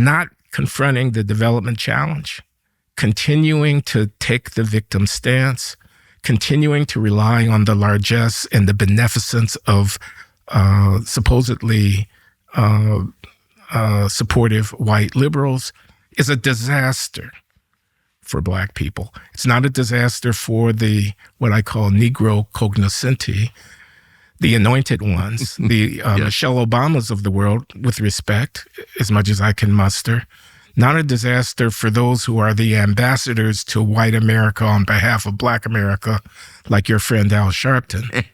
not confronting the development challenge, continuing to take the victim stance, continuing to rely on the largesse and the beneficence of supposedly supportive white liberals is a disaster for Black people. It's not a disaster for the, what I call Negro cognoscenti, the anointed ones, the Michelle Obamas of the world, with respect, as much as I can muster. Not a disaster for those who are the ambassadors to white America on behalf of Black America, like your friend Al Sharpton.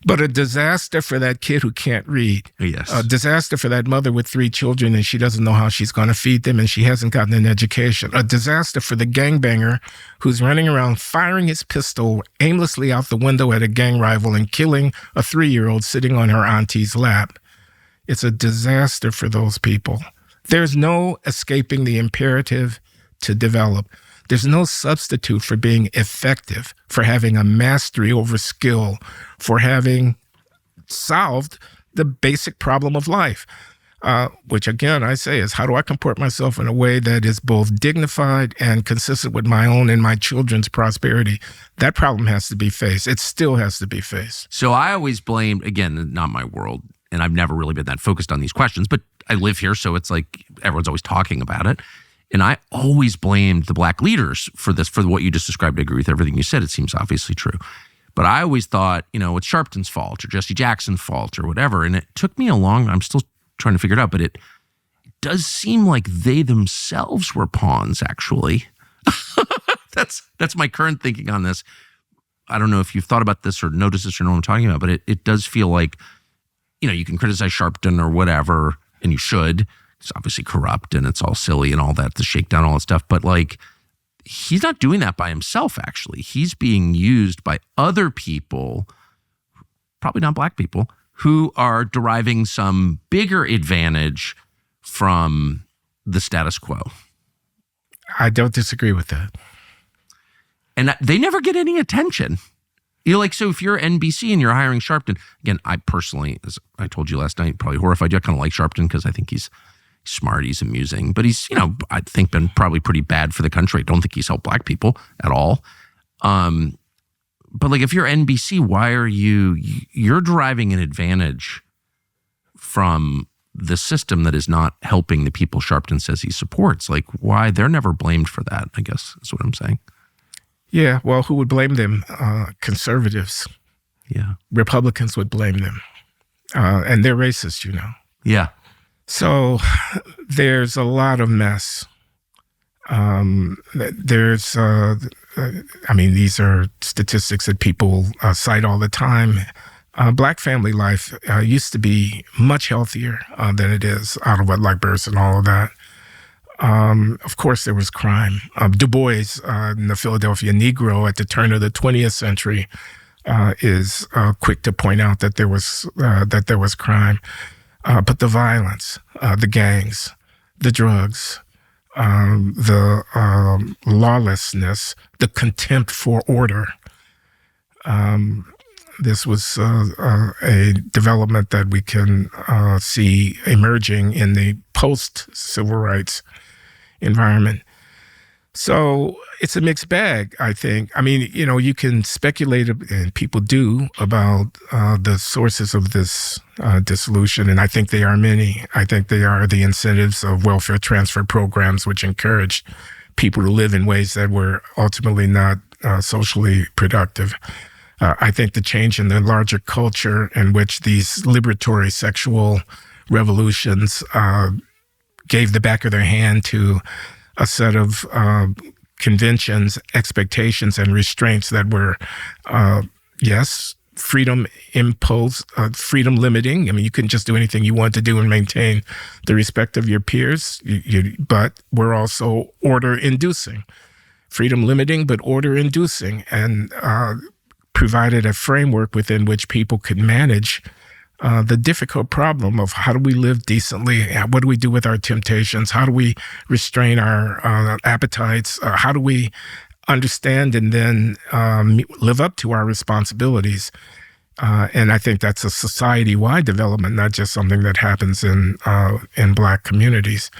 But a disaster for that kid who can't read. Yes. A disaster for that mother with 3 children and she doesn't know how she's going to feed them and she hasn't gotten an education. A disaster for the gangbanger who's running around firing his pistol aimlessly out the window at a gang rival and killing a 3-year-old sitting on her auntie's lap. It's a disaster for those people. There's no escaping the imperative to develop. There's no substitute for being effective, for having a mastery over skill, for having solved the basic problem of life, which again, I say is how do I comport myself in a way that is both dignified and consistent with my own and my children's prosperity? That problem has to be faced. It still has to be faced. So I always blamed, again, not my world, and I've never really been that focused on these questions, but I live here, so it's like everyone's always talking about it. And I always blamed the Black leaders for this, for what you just described. I agree with everything you said. It seems obviously true. But I always thought, it's Sharpton's fault or Jesse Jackson's fault or whatever. And it took me I'm still trying to figure it out, but it does seem like they themselves were pawns, actually. That's my current thinking on this. I don't know if you've thought about this or noticed this or know what I'm talking about, but it does feel like, you can criticize Sharpton or whatever, and you should. It's obviously corrupt and it's all silly and all that, the shakedown, all that stuff. But he's not doing that by himself, actually. He's being used by other people, probably not Black people, who are deriving some bigger advantage from the status quo. I don't disagree with that. And they never get any attention. So if you're NBC and you're hiring Sharpton, again, I personally, as I told you last night, probably horrified you. I kind of like Sharpton because I think he's smart, he's amusing, but he's, I think been probably pretty bad for the country. I don't think he's helped Black people at all. But if you're NBC, why are you're deriving an advantage from the system that is not helping the people Sharpton says he supports? Why? They're never blamed for that, I guess is what I'm saying. Yeah, well, who would blame them? Conservatives. Yeah. Republicans would blame them. And they're racist, Yeah. So there's a lot of mess. These are statistics that people cite all the time. Black family life used to be much healthier than it is out of wedlock births and all of that. Of course, there was crime. Du Bois, in the Philadelphia Negro at the turn of the 20th century, is quick to point out that there was crime. But the violence, the gangs, the drugs, the lawlessness, the contempt for order. This was a development that we can see emerging in the post-civil rights environment. So it's a mixed bag, I think. You can speculate, and people do, about the sources of this dissolution, and I think they are many. I think they are the incentives of welfare transfer programs, which encourage people to live in ways that were ultimately not socially productive. I think the change in the larger culture in which these liberatory sexual revolutions gave the back of their hand to a set of conventions, expectations, and restraints that were, freedom imposed, freedom limiting. You couldn't just do anything you wanted to do and maintain the respect of your peers, but we're also order inducing. Freedom limiting, but order inducing, and provided a framework within which people could manage the difficult problem of how do we live decently? What do we do with our temptations? How do we restrain our appetites? How do we understand and then live up to our responsibilities? And I think that's a society-wide development, not just something that happens in Black communities.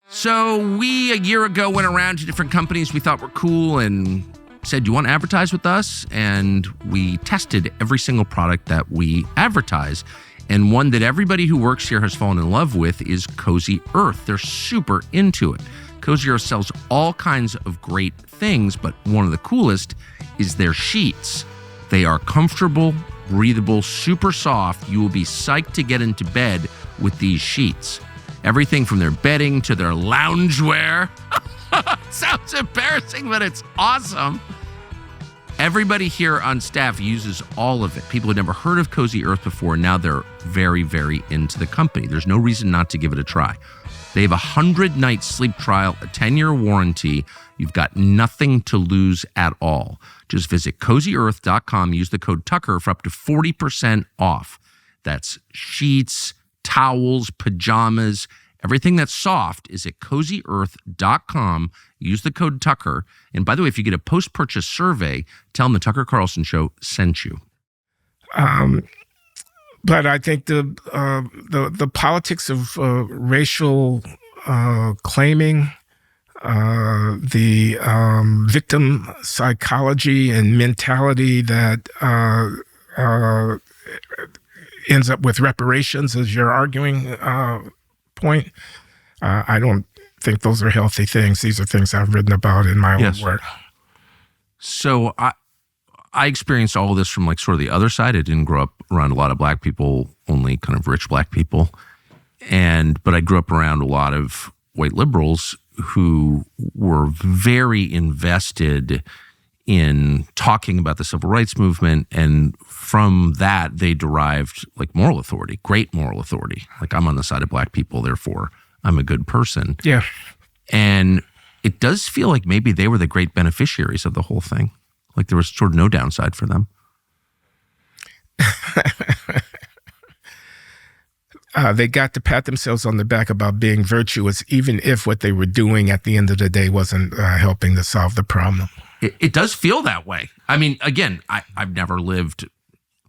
So we, a year ago, went around to different companies we thought were cool and said, do you want to advertise with us? And we tested every single product that we advertise. And one that everybody who works here has fallen in love with is Cozy Earth. They're super into it. Cozy Earth sells all kinds of great things, but one of the coolest is their sheets. They are comfortable, breathable, super soft. You will be psyched to get into bed with these sheets. Everything from their bedding to their loungewear. Sounds embarrassing, but it's awesome. Everybody here on staff uses all of it. People had never heard of Cozy Earth before. Now they're very, very into the company. There's no reason not to give it a try. They have a 100-night sleep trial, a 10-year warranty. You've got nothing to lose at all. Just visit CozyEarth.com. Use the code Tucker for up to 40% off. That's sheets, towels, pajamas, everything that's soft is at CozyEarth.com. Use the code Tucker. And by the way, if you get a post-purchase survey, tell them the Tucker Carlson Show sent you. But I think the politics of racial claiming, the victim psychology and mentality that ends up with reparations as your arguing point, I don't think those are healthy things. These are things I've written about in my own work. So I experienced all of this from like sort of the other side. I didn't grow up around a lot of Black people, only kind of rich Black people. But I grew up around a lot of white liberals who were very invested in talking about the civil rights movement. And from that, they derived like moral authority, great moral authority. Like, I'm on the side of Black people, therefore I'm a good person. Yeah. And it does feel like maybe they were the great beneficiaries of the whole thing. Like there was sort of no downside for them. They got to pat themselves on the back about being virtuous, even if what they were doing at the end of the day wasn't helping to solve the problem. It does feel that way. I mean, again, I've never lived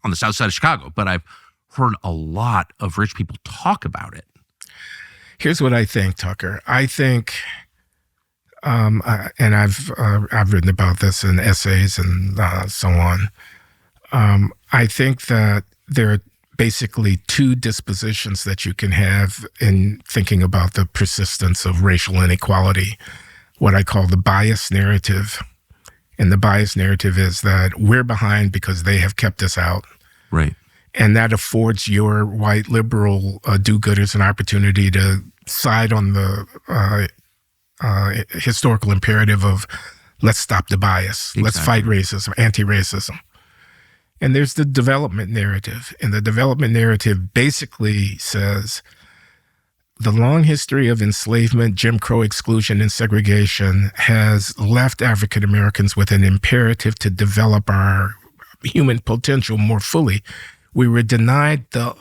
on the south side of Chicago, but I've heard a lot of rich people talk about it. Here's what I think, Tucker. I think, and I've written about this in essays and so on. I think that there are basically two dispositions that you can have in thinking about the persistence of racial inequality, what I call the bias narrative. And the bias narrative is that we're behind because they have kept us out. Right. And that affords your white liberal do-gooders an opportunity to side on the historical imperative of let's stop the bias, Exactly. Let's fight racism, anti-racism. And there's the development narrative. And the development narrative basically says the long history of enslavement, Jim Crow exclusion, and segregation has left African Americans with an imperative to develop our human potential more fully. We were denied the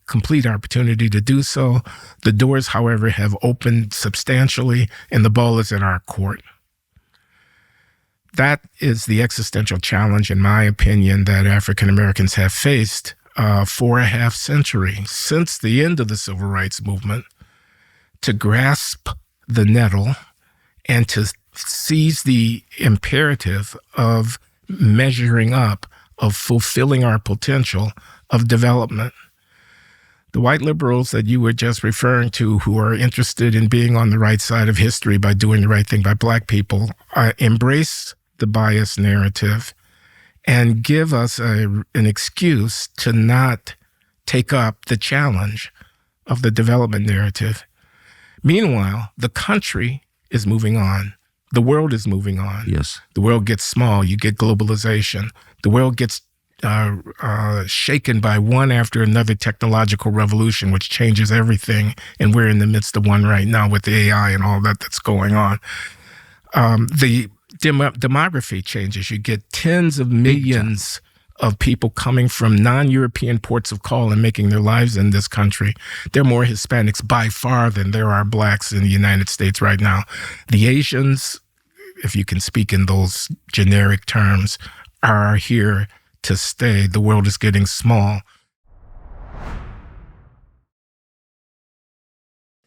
complete opportunity to do so. The doors, however, have opened substantially, and the ball is in our court. That is the existential challenge, in my opinion, that African Americans have faced for a half century since the end of the civil rights movement, to grasp the nettle and to seize the imperative of measuring up, of fulfilling our potential, of development. The white liberals that you were just referring to, who are interested in being on the right side of history by doing the right thing by Black people, embrace the bias narrative and give us an excuse to not take up the challenge of the development narrative. Meanwhile, the country is moving on. The world is moving on. Yes. The world gets small. You get globalization. The world gets shaken by one after another technological revolution, which changes everything. And we're in the midst of one right now with AI and all that's going on. The demography changes. You get tens of millions of people coming from non-European ports of call and making their lives in this country. There are more Hispanics by far than there are Blacks in the United States right now. The Asians, if you can speak in those generic terms, are here to stay. The world is getting small.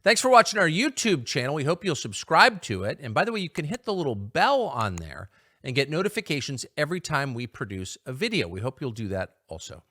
Thanks for watching our YouTube channel. We hope you'll subscribe to it. And by the way, you can hit the little bell on there and get notifications every time we produce a video. We hope you'll do that also.